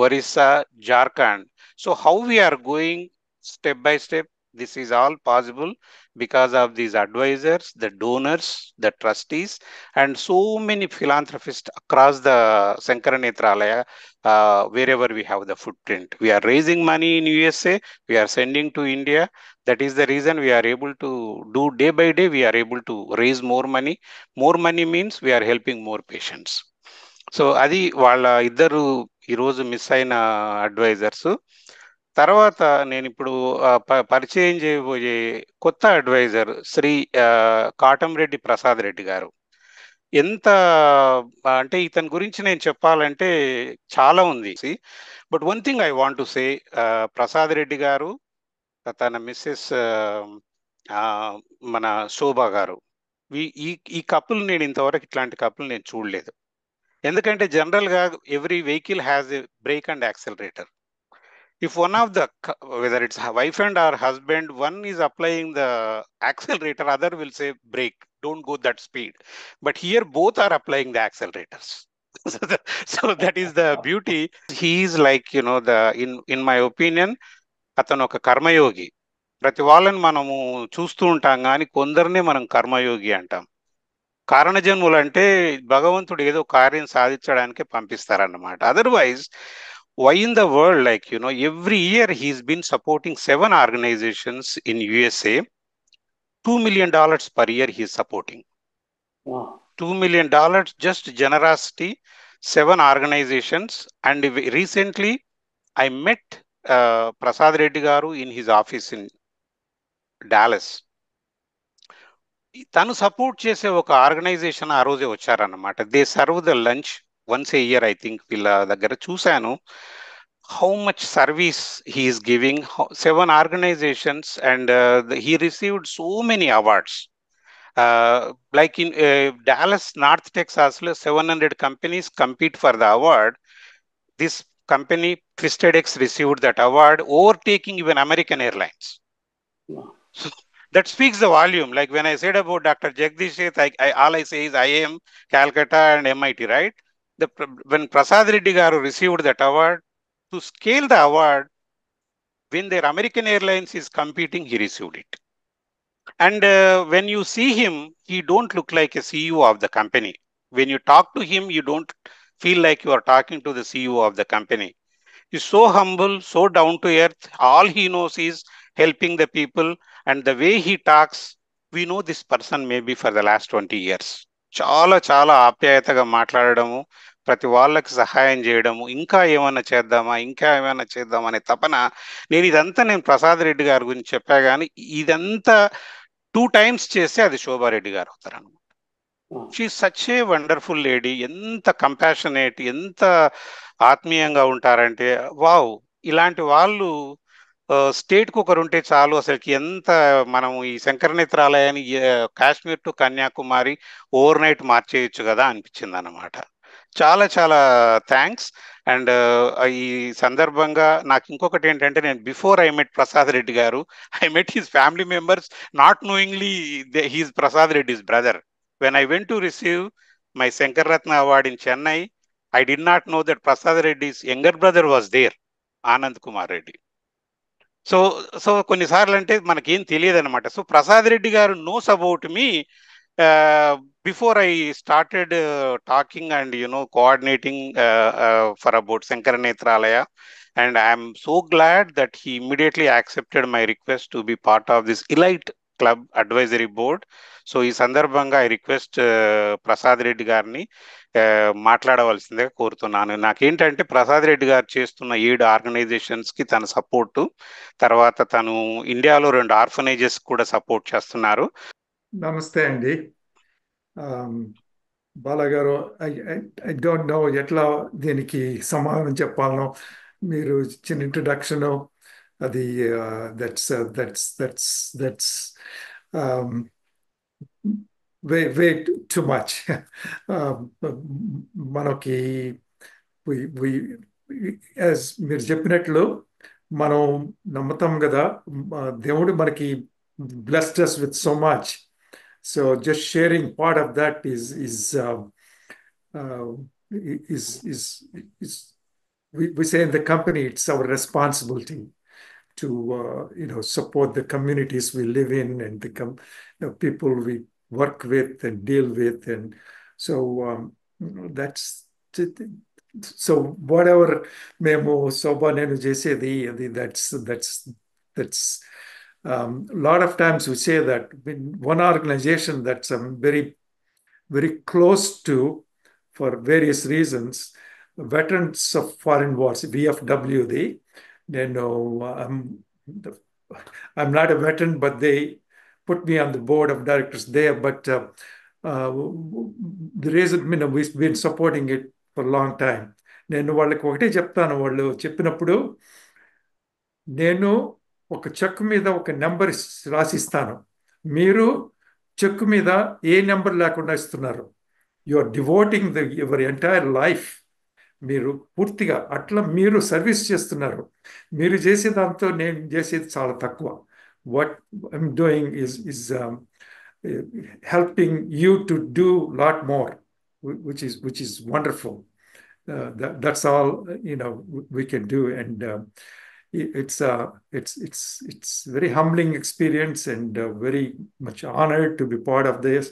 Orissa, Jharkhand. So how we are going step by step, this is all possible because of these advisors, the donors, the trustees, and so many philanthropists across the Shankaranethralaya, wherever we have the footprint. We are raising money in USA, we are sending to India. That is the reason we are able to do day by day, we are able to raise more money. More money means we are helping more patients. So అది వాళ్ళ ఇద్దరు ఈరోజు miss అయిన advisors. తర్వాత నేను ఇప్పుడు పరిచయం చేయబోయే కొత్త అడ్వైజర్ శ్రీ కాటంరెడ్డి ప్రసాద్ రెడ్డి గారు. ఎంత అంటే ఇతని గురించి నేను చెప్పాలంటే చాలా ఉంది. But one thing I want to say, Prasad Reddy గారు, తన మిస్సెస్ మన శోభా గారు, ఈ కపుల్ నేను ఇంతవరకు ఇట్లాంటి కపుల్ నేను చూడలేదు. ఎందుకంటే జనరల్గా every vehicle has a break and accelerator. If one of the, whether it's wife and or husband, one is applying the accelerator, other will say brake, don't go that speed. But here both are applying the accelerators. So that is the beauty. He is like, in my opinion, అతను ఒక కర్మయోగి. ప్రతి వాళ్ళని మనము చూస్తూ ఉంటాం కానీ కొందరినే మనం కర్మయోగి అంటాం. కారణజన్ములు అంటే భగవంతుడు ఏదో కార్యం సాధించడానికే పంపిస్తారన్నమాట. Otherwise why in the world, like, every year he's been supporting 7 organizations in USA. $2 million per year he's supporting. Wow. $2 million, just generosity, 7 organizations. And recently I met Prasad Reddy garu in his office in Dallas. తను support చేసే ఒక organisation ఆ రోజే వచ్చారన్నమాట. They serve the lunch once a year. I think వీళ్ళ దగ్గర చూశాను how much service he is giving. 7 organisations and he received so many awards. Like in Dallas, North Texas, 700 companies compete for the award. This company, TwistedX, received that award, overtaking even American Airlines. Wow. So that speaks the volume. Like when I said about Dr. Jagdish Seth, all I say is IIM, Calcutta and MIT, right? When Prasad Reddy garu received that award, to scale the award, when their American Airlines is competing, he received it. And when you see him, he don't look like a CEO of the company. When you talk to him, you don't feel like you are talking to the CEO of the company. He's so humble, so down to earth. All he knows is helping the people. And the way he talks, we know this person maybe for the last 20 years. చాలా చాలా ఆప్యాయతగా మాట్లాడడము, ప్రతి వాళ్ళకి సహాయం చేయడము, ఇంకా ఏమన్నా చేద్దామా, ఇంకా ఏమైనా చేద్దామా అనే తపన. నేను ప్రసాద్ రెడ్డి గారి గురించి చెప్పా గానీ, ఇదంతా 2 టైమ్స్ చేస్తే అది శోభారెడ్డి గారు అవుతారనమాట. She is such a wonderful lady. ఎంత కంపాషనేట్, ఎంత ఆత్మీయంగా ఉంటారంటే, వావ్! ఇలాంటి వాళ్ళు స్టేట్‌కి ఒకరుంటే చాలు అసలకి. మనం ఈ శంకర నేత్రాలయాన్ని కాశ్మీర్ టు కన్యాకుమారి ఓవర్‌నైట్ మార్చేయొచ్చు గదా అనిపించిందనమాట. చాలా చాలా థాంక్స్. అండ్ ఈ సందర్భంగా నాకు ఇంకొకటేంటంటే, నేను before I met Prasad Reddy గారు, I met his family members not knowingly he is Prasad Reddy's brother. When I went to receive my Shankar Ratna award in Chennai, I did not know that Prasad Reddy's younger brother was there, Anand Kumar Reddy. So కొన్నిసార్లు అంటే మనకేం తెలియదు అనమాట. So Prasad Reddy గారు knows about me before I started talking and coordinating for about Sankara Nethralaya. And I'm so glad that he immediately accepted my request to be part of this elite club advisory board. So ఈ సందర్భంగా I request Prasad Reddy గారిని మాట్లాడవలసిందిగా కోరుతున్నాను. నాకేంటంటే ప్రసాద్ రెడ్డి గారు చేస్తున్న 7 ఆర్గనైజేషన్స్కి తన support, తర్వాత తను ఇండియాలో 2 ఆర్ఫనైజెస్ కూడా సపోర్ట్ చేస్తున్నారు. నమస్తే అండి బాలగారు. ఐ డోంట్ నో ఎట్లా దీనికి సమాధానం చెప్పాలనో. మీరు చిన్న ఇంట్రడక్షన్ అది దట్స్ వే టూ మచ్. మనకి మీరు చెప్పినట్లు మనం నమ్ముతాం కదా, దేవుడు మనకి blessed us with so much. So just sharing part of that we say in the company it's our responsibility to support the communities we live in and the people we work with and deal with, and so that's so whatever మేము శోభ నేను చేసేది అది that's lot of times we say that one organization that's very very close to, for various reasons, veterans of foreign wars, VFW. I'm not a veteran, but they put me on the board of directors there. But the reason we've been supporting it for a long time. నేను వాళ్ళకి ఒకటే చెప్తాను, వాళ్ళు చెప్పినప్పుడు నేను ఒక check మీద ఒక నెంబర్ రాసిస్తాను, మీరు చెక్ మీద ఏ నెంబర్ లేకుండా ఇస్తున్నారు. You are devoting your entire life. మీరు పూర్తిగా అట్లా మీరు సర్వీస్ చేస్తున్నారు. మీరు చేసే దాంతో నేను చేసేది చాలా తక్కువ. What I'm doing is helping you to do a lot more, which is wonderful. That's all we can do, and it's very humbling experience and very much honored to be part of this.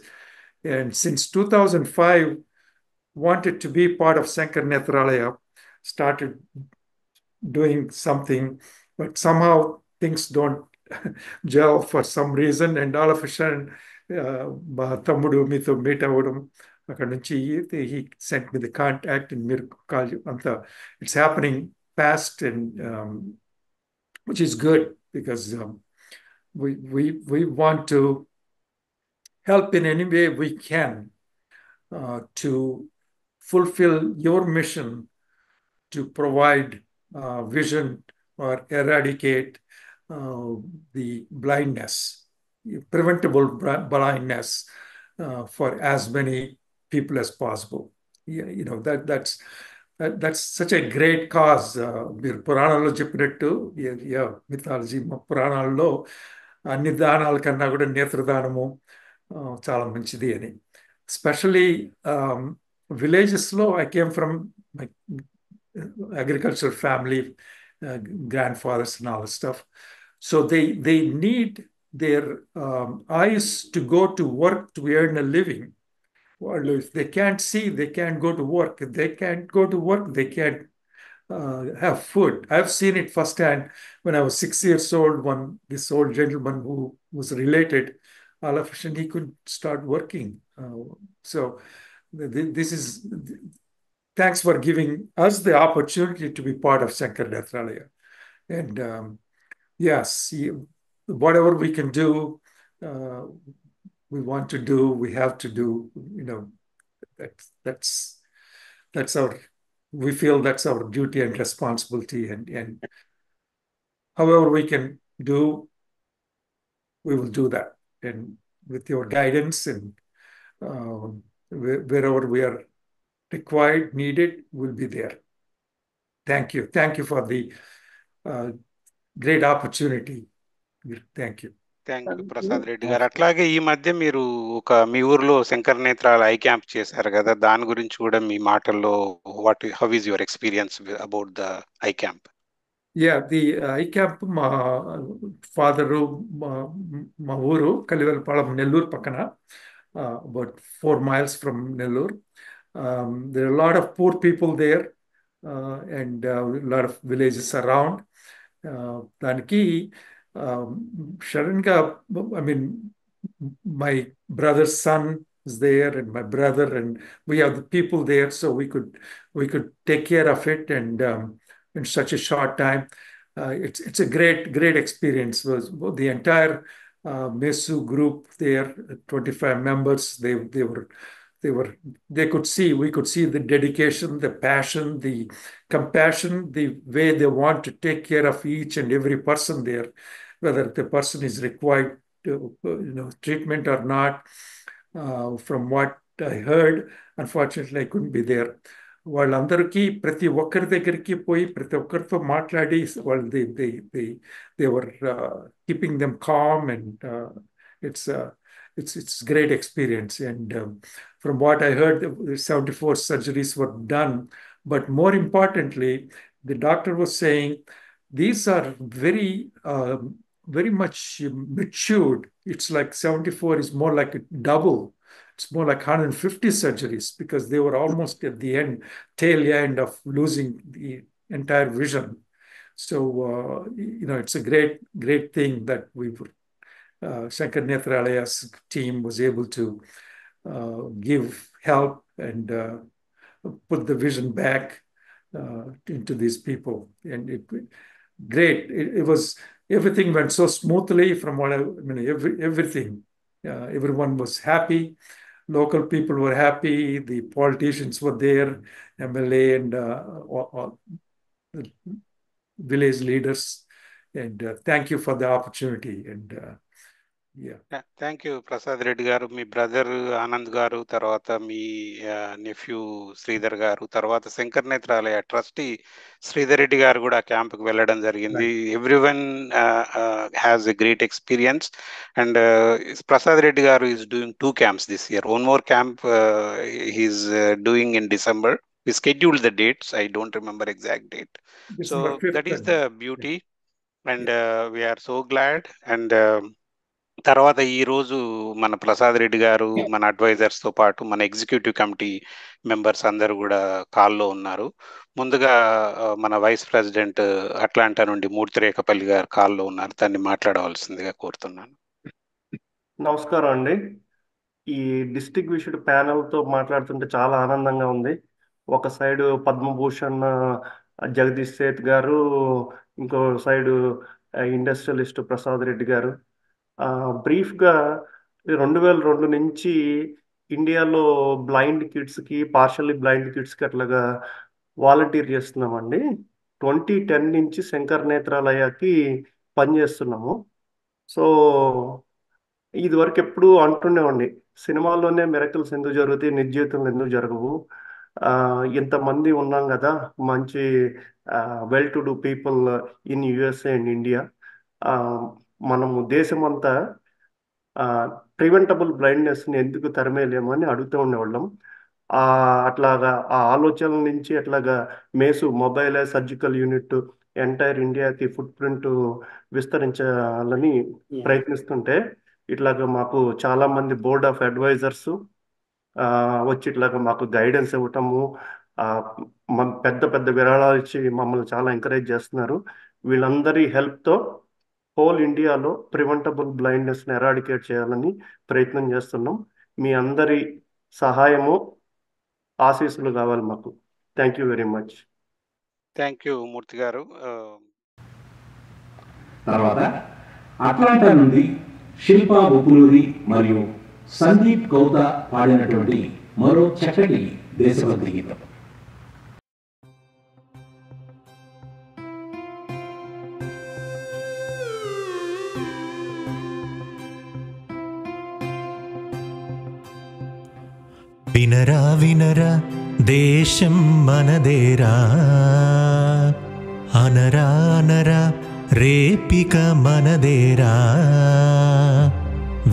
And since 2005, wanted to be part of Shankar Nethralaya, started doing something, but somehow things don't gel for some reason, and all of a sudden మా తమ్ముడు మీతో meet అవ్వడం, అక్కడ నుంచి he sent me the contact and మీరు call అంతా it's happening fast, and which is good because we want to help in any way we can to fulfill your mission to provide vision or eradicate the blindness, preventable blindness for as many people as possible. That's such a great cause. మీరు పురాణాల్లో చెప్పినట్టు mythology పురాణాల్లో అన్ని దానాల కన్నా కూడా నేత్రదానము చాలా మంచిది అని. Especially villages-లో, I came from my agricultural family, grandfathers and all that stuff. So they need their eyes to go to work to earn a living. Well, if they can't see, they can't go to work. If they can't go to work, they can't have food. I've seen it firsthand when I was 6 years old, when this old gentleman who was related, all of a sudden he could start working. So this is thanks for giving us the opportunity to be part of Shankar Nethralaya. And yes, whatever we can do, we want to do, we have to do. That's our. We feel that's our duty and responsibility, and however we can do, we will do that. And with your guidance and wherever we are required, needed, we'll be there. Thank you. Thank you for the great opportunity. Thank you. Thank you Prasad Reddy గారు. అట్లాగే ఈ మధ్య మీరు మీ ఊర్లో Shankar నేత్రాల I camp చేశారు కదా, దాని గురించి కూడా మీ మాటల్లో how is your experience about the I camp? Yeah, the I camp మా ఫాదరు మా ఊరు కలివెలపాళెం, నెల్లూరు పక్కన, about 4 miles from Nellore. There are a lot of poor people there, and a lot of villages around. దానికి suddenగా, I mean, my brother's son is there and my brother, and we have the people there, so we could take care of it, and in such a short time. It's a great experience. Was the entire Mesu group there, 25 members. We could see the dedication, the passion, the compassion, the way they want to take care of each and every person there, whether the person is required treatment or not. From what I heard, unfortunately, I couldn't be there. వాళ్ళందరికీ ప్రతి ఒక్కరి దగ్గరికి పోయి ప్రతి ఒక్కరితో మాట్లాడి వాళ్ళు they were keeping them calm, and it's great experience. And from what I heard, 74 surgeries were done, but more importantly, the doctor was saying these are very much matured. It's like 74 is more like a double. It's more like 150 surgeries, because they were almost at the tail end of losing the entire vision. So, it's a great thing that Shankar Nethralaya's team was able to give help and put the vision back into these people. And it was, everything went so smoothly from what everything. Everyone was happy. Local people were happy. The politicians were there, MLA and village leaders. And thank you for the opportunity. And thank you Prasad Reddy గారు. మీ brother Anand గారు, తర్వాత మీ nephew Sridhar గారు, తర్వాత Shankar Netralaya trustee Sridhar Reddy గారు కూడా క్యాంప్కి వెళ్ళడం జరిగింది. Everyone has a great experience. And Prasad Reddy గారు is doing 2 camps this year. One more camp he's doing in December. We scheduled the dates. I don't remember exact date. So that is the beauty. And we are so glad. And తర్వాత ఈ రోజు మన ప్రసాద్ రెడ్డి గారు, మన advisors తో పాటు మన executive committee members అందరూ కూడా కాల్లో ఉన్నారు. ముందుగా మన వైస్ ప్రెసిడెంట్ అట్లాంటా నుండి మూర్తిరేఖపల్లి గారు కాల్లో ఉన్నారు. దాన్ని మాట్లాడవలసిందిగా కోరుతున్నాను. నమస్కారం అండి. ఈ డిస్టింగ్విష్డ్ ప్యానెల్ తో మాట్లాడుతుంటే చాలా ఆనందంగా ఉంది. ఒక సైడ్ పద్మభూషణ్ జగదీష్ సేత్ గారు, ఇంకో సైడ్ ఇండస్ట్రియలిస్ట్ ప్రసాద్ రెడ్డి గారు. బ్రీఫ్గా 2002 నుంచి ఇండియాలో బ్లైండ్ కిడ్స్కి, పార్షల్లీ బ్లైండ్ కిడ్స్కి అట్లాగా వాలంటీర్ చేస్తున్నామండి. 2010 నుంచి శంకర్ నేత్రాలయకి పనిచేస్తున్నాము. సో ఇదివరకు ఎప్పుడు అంటుండేవండి, సినిమాల్లోనే మిరకల్స్ ఎందుకు జరుగుతాయి, నిజ జీవితంలో ఎందుకు జరగవు, ఇంతమంది ఉన్నాం కదా మంచి well to do people in USA and India, మనము దేశమంతా ప్రివెంటబుల్ బ్లైండ్నెస్ని ఎందుకు తరిమేయలేము అని అడుగుతూ ఉండేవాళ్ళం. అట్లాగా ఆ ఆలోచనల నుంచి అట్లాగా మేసు మొబైల్ సర్జికల్ యూనిట్ ఎంటైర్ ఇండియాకి ఫుట్ ప్రింట్ విస్తరించాలని ప్రయత్నిస్తుంటే, ఇట్లాగా మాకు చాలా మంది బోర్డ్ ఆఫ్ అడ్వైజర్స్ వచ్చి ఇట్లాగా మాకు గైడెన్స్ ఇవ్వటము, పెద్ద పెద్ద విరాళాలు ఇచ్చి మమ్మల్ని చాలా ఎంకరేజ్ చేస్తున్నారు. వీళ్ళందరి హెల్ప్తో హోల్ ఇండియాలో ప్రివెంటబుల్ బ్లైండ్నెస్ని ఎరాడికేట్ చేయాలని ప్రయత్నం చేస్తున్నాం. మీ అందరి సహాయము, ఆశీస్సులు కావాలి మాకు. Thank you very much. Thank you Murthy గారు. తర్వాత అట్లాంటా నుండి శిల్పా ఉపులూరి మరియు సందీప్ గౌత పాడినటువంటి మరో చక్కటి దేశభక్తి గీతం. వినరా వినరా దేశం మనదేరా, అనరా అనరా రేపిక మనదేరా.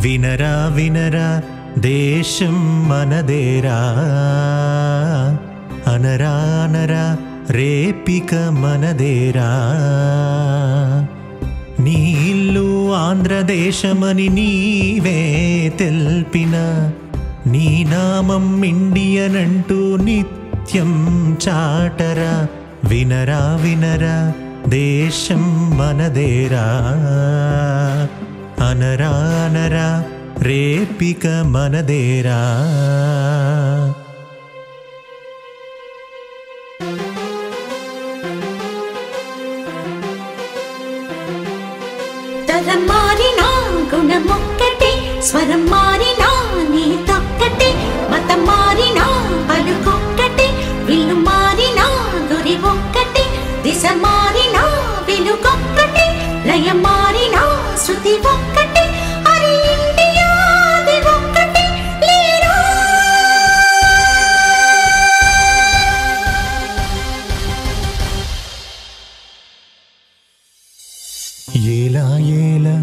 వినరా వినరా దేశం మనదేరా, అనరా అనరా రేపిక మనదేరా. నీ ఇల్లు ఆంధ్రదేశమని నీవే తెల్పిన, నీ నామం ఇండియన్ అంటూ నిత్యం చాటరా. వినరా వినరా దేశం మనదేరా, అనరా అనరా రేపిక మనదేరా. తరం మారినా గుణమొక్కటే, స్వరం మారినా నీతొక్కటే, మతం మారినా పలుకొక్కటే, విల్లు మారినా గురి ఒక్కటే, దిశ మారినా వెలుగొక్కటే, లయ మారినా శృతి ఒక్కటే, హరి ఇండియాది ఒక్కటే లేరా. ఏలా ఏలా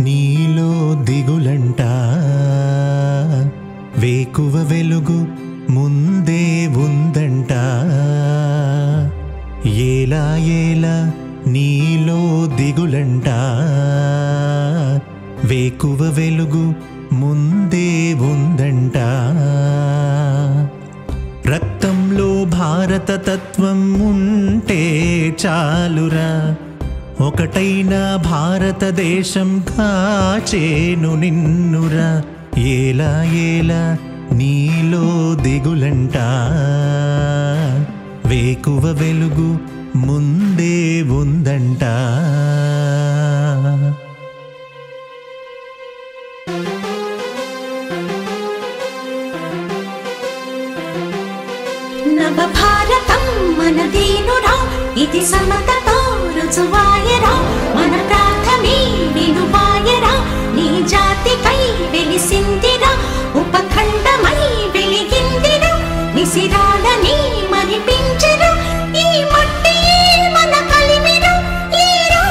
నీలో దిగులంట, వేకువ వెలుగు ముందే ఉందంట. ఏలా ఏలా నీలో దిగులంట, వేకువ వెలుగు ముందే ఉందంట. రక్తంలో భారత తత్వం ఉంటే చాలురా, ఒకటైన భారతదేశం కాచేను నిన్నురా. ఏలా ఏలా నీలో దిగులంట, వేకువ వెలుగు ముందే ఉందంట. నవ భారతం మనదేనురా, ఇది సమతతో రుజువాయరా. మన ప్రాథమే వినువాయరా, నీ జాతికై వెలిసిందిరా, ఉపఖండమై వెలిగిందిరా, నిసిరాలని మరిపించెరా, ఈ మట్టి మన కలిమిరా లేరా.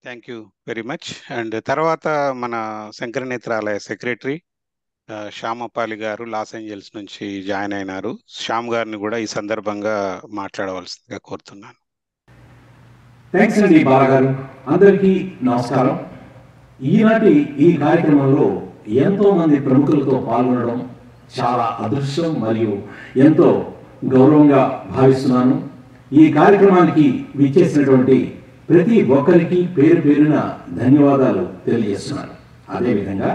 Thank you very much. And తర్వాత మన శంకర నేత్రాలయ సెక్రటరీ శ్యామపాలి గారు లాస్ ఏంజల్స్ నుంచి జాయిన్ అయినారు. శ్యామ్ గారిని కూడా ఈ సందర్భంగా మాట్లాడవలసిందిగా కోరుతున్నాను. థ్యాంక్స్ అండి బాలగారు. అందరికీ నమస్కారం. ఈనాటి ఈ కార్యక్రమంలో ఎంతో మంది ప్రముఖులతో పాల్గొనడం చాలా అదృష్టం మరియు ఎంతో గౌరవంగా భావిస్తున్నాను. ఈ కార్యక్రమానికి విచ్చేసినటువంటి ప్రతి ఒక్కరికి పేరు పేరున ధన్యవాదాలు తెలియజేస్తున్నాను. అదేవిధంగా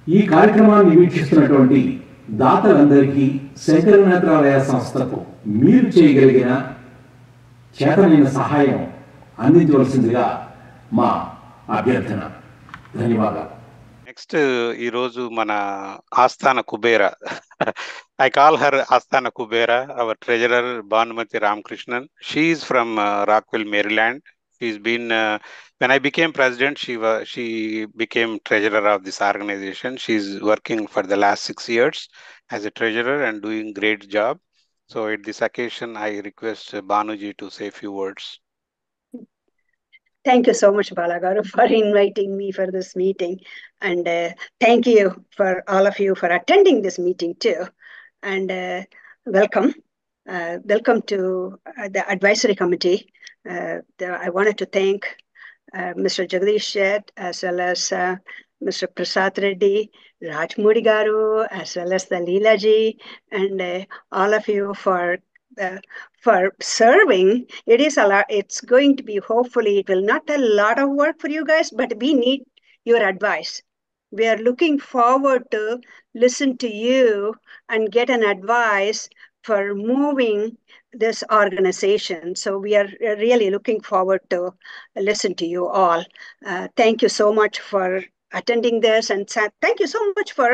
ఈ కార్యక్రమాన్ని వీక్షిస్తున్నటువంటి దాతలందరికీ శంకర నేత్రాలయ సంస్థకు మీరు చేయగలిగిన చేతనైన సహాయం అందించవలసిందిగా మా అభ్యర్థన. ధన్యవాదాలు. నెక్స్ట్ ఈరోజు మన ఆస్థాన Kubera, I call her Asthana Kubera, our treasurer Bhanumati Ramakrishnan. She is from Rockville, Maryland. She's been when I became president, she became treasurer of this organization. She's working for the last 6 years as a treasurer and doing great job. So at this occasion, I request Bhanuji to say a few words. Thank you so much, Balagaru, for inviting me for this meeting. And thank you for all of you for attending this meeting too. And welcome. Welcome to the advisory committee. I wanted to thank Mr. Jagdish Shet, as well as Mr. Prasad Reddy, Rajmoody Garu, as well as the Leela ji, and all of you for serving. It is a lot. It's going to be, hopefully, it will not a lot of work for you guys, but we need your advice. We are looking forward to listen to you and get an advice for moving this organization. So we are really looking forward to listen to you all. Thank you so much for attending this, and thank you so much for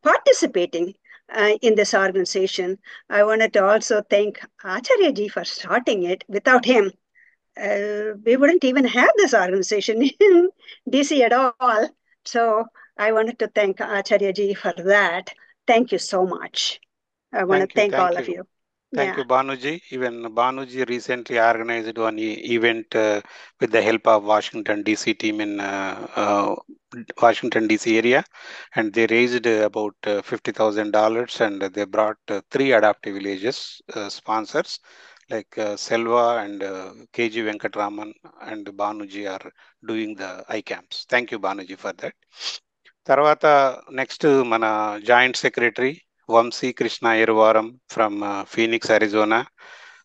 participating in this organization. I wanted to also thank Acharya ji for starting it. Without him, we wouldn't even have this organization in DC at all. So I wanted to thank Acharya ji for that. Thank you so much. I want to thank all of you. Thank you, Banuji. Even Banuji recently organized one event with the help of Washington DC team in Washington DC area, and they raised about $50,000, and they brought 3 adaptive villages sponsors like Selva and KG Venkatraman and Banuji are doing the iCamps. Thank you, Banuji, for that. Tarvata next mana joint secretary Vamsi Krishna Irvaram from Phoenix, Arizona.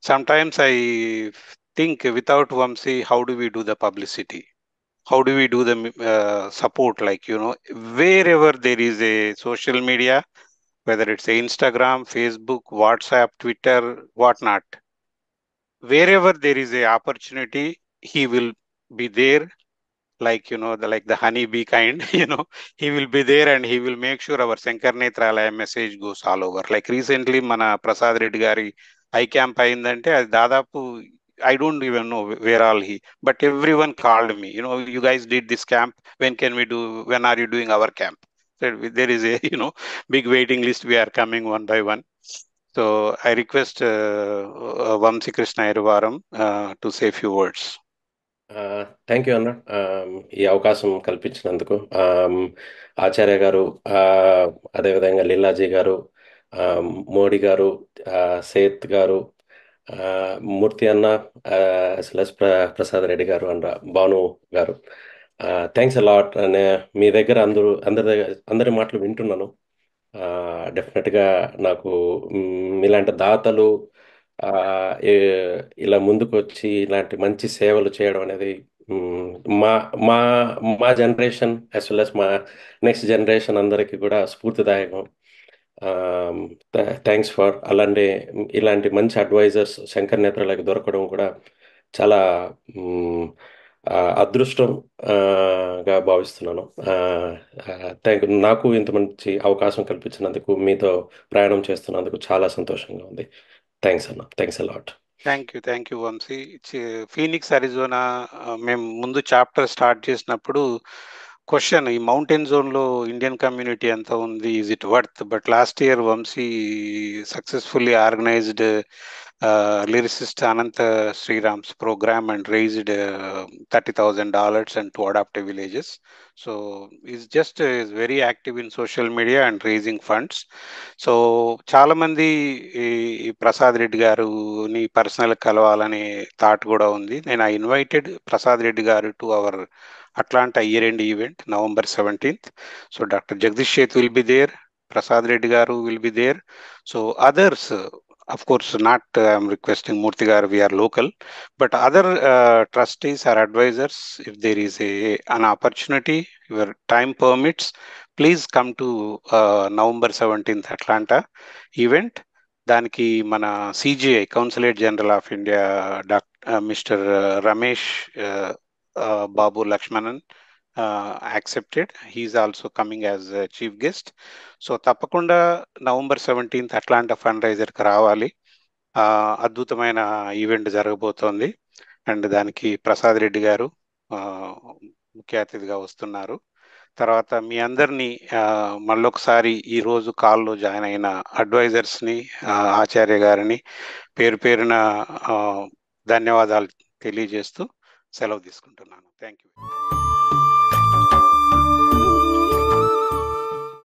Sometimes I think without Vamsi, how do we do the publicity? How do we do the support? Like, wherever there is a social media, whether it's Instagram, Facebook, WhatsApp, Twitter, whatnot, wherever there is a opportunity, he will be there. Like, like the honeybee kind, he will be there and he will make sure our Shankar Nethralaya message goes all over. Like recently, mana Prasad Reddy gari iCamp ayindante, adi dadapu I don't even know where all he, but everyone called me, you guys did this camp, when are you doing our camp? So there is a, big waiting list. We are coming one by one. So I request Vamsi Krishna Irvaram to say a few words. Thank you అన్న, ఈ అవకాశం కల్పించినందుకు. ఆచార్య గారు, అదేవిధంగా లీలాజీ గారు, మోడీ గారు, Seth గారు, మూర్తి అన్న, ఎస్ఎల్ఎస్ ప్రసాద్ రెడ్డి గారు అండ్ భాను గారు, థ్యాంక్స్ అలాట్. మీ దగ్గర అందరి మాటలు వింటున్నాను. డెఫినెట్గా నాకు ఇలాంటి దాతలు ఇలా ముందుకు వచ్చి ఇలాంటి మంచి సేవలు చేయడం అనేది మా మా మా జనరేషన్ యాజ్ వెల్ యాజ్ మా నెక్స్ట్ జనరేషన్ అందరికీ కూడా స్ఫూర్తిదాయకం. థ్యాంక్స్ ఫర్ ఇలాంటి మంచి అడ్వైజర్స్ శంకర్ నేత్రాలయకి దొరకడం కూడా చాలా అదృష్టంగా భావిస్తున్నాను. నాకు ఇంత మంచి అవకాశం కల్పించినందుకు, మీతో ప్రయాణం చేస్తున్నందుకు చాలా సంతోషంగా ఉంది. థ్యాంక్స్ అన్న, thanks a lot. Thank you Vamshi. Phoenix Arizona మేము ముందు చాప్టర్ స్టార్ట్ చేసినప్పుడు క్వశ్చన్, ఈ మౌంటైన్ జోన్లో ఇండియన్ కమ్యూనిటీ ఎంత ఉంది, is it worth? But last year Vamshi successfully organised lyricist Ananta Sriram's program and raised $30,000 and 2 adaptive villages. So he's very active in social media and raising funds. So చాలా మంది ప్రసాద్ రెడ్డి గారు ని personal కలవాలనే thought కూడా ఉంది. నేను I invited Prasad Reddy గారు to our Atlanta year-end event, November 17th. So Dr. Jagdish Sheth will be there, Prasad Reddy garu will be there. So others, of course, not I'm requesting Murthy garu, we are local, but other trustees or advisors, if there is an opportunity, your time permits, please come to November 17th Atlanta event. దానికి మన CGI, Consulate General of India, Mr. Ramesh Babu Lakshmanan accepted. He is also coming as a chief guest. So తప్పకుండా November 17th Atlanta fund రైజర్కి రావాలి. అద్భుతమైన event జరగబోతోంది and దానికి ప్రసాద్ రెడ్డి గారు ముఖ్య అతిథిగా వస్తున్నారు. తర్వాత మీ అందరినీ మళ్ళొకసారి ఈరోజు కాల్లో జాయిన్ అయిన అడ్వైజర్స్ని, ఆచార్య గారిని పేరు పేరున ధన్యవాదాలు తెలియజేస్తూ సెలవు తీసుకుంటున్నాను. Thank you.